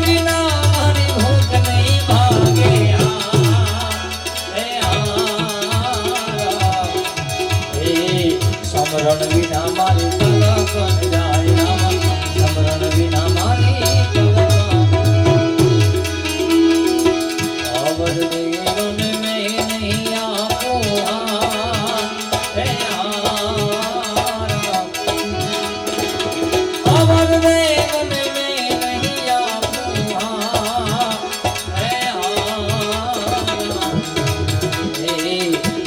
વિના મારી ભૂખ નહીં ભાગે સમરણ વિના મારી તલક જાય સમરણ વિના મારી અવર દેવન મેં નહીં આપો અવર દેવન મેં નહીં આપો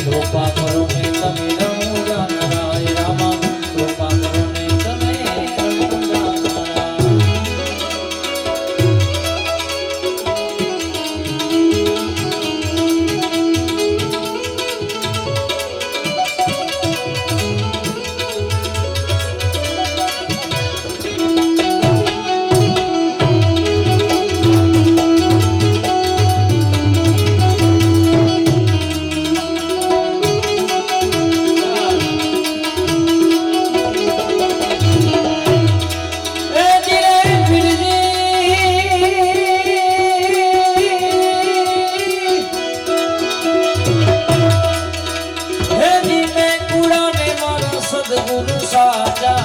કૃપા કરો મેં તમે સદગુરુ સાચા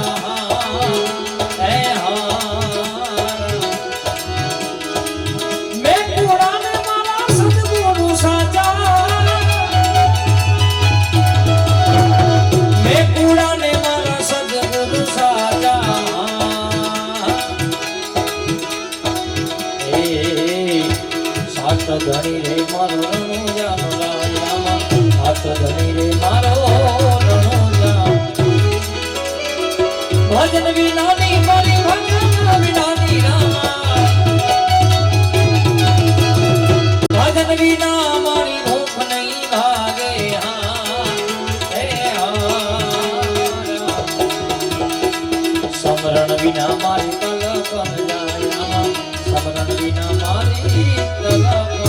મેં કુળાને મારા સદગુરુ સાચા મેં કુળાને મારા સદગુરુ સાચા સાત ધણી રે મારો જાનો રામા સાત ધણી રે મારો ભજન વિનાની મારી ભજન વિનાની ભજન વિના મારી ભૂખ નહીં ભાગે સમરણ વિના મારી તલક જાય સમરણ વિના મારી તલક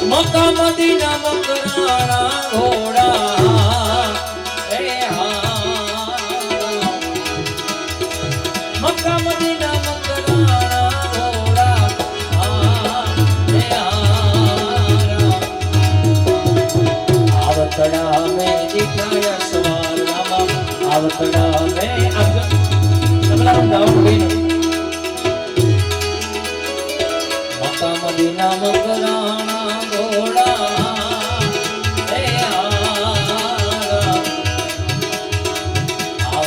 મક્કા મદીના મકરાણા ઘોડા મક્કા મદીના મકરાણા ઘોડા આવતડા મેં દિખાયા સવાર રામા આવતડા મેં તબલા બંધાવું મક્કા મદીના મકરાણા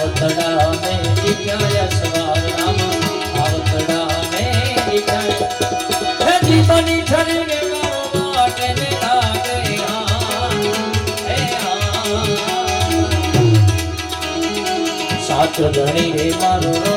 આવતડા મેં દિખાયા સવાર રામા આવતડા મેં દિખાયા જીવની ઠરીને મારો માટે ને લાગે સાચો ધણી રે મારો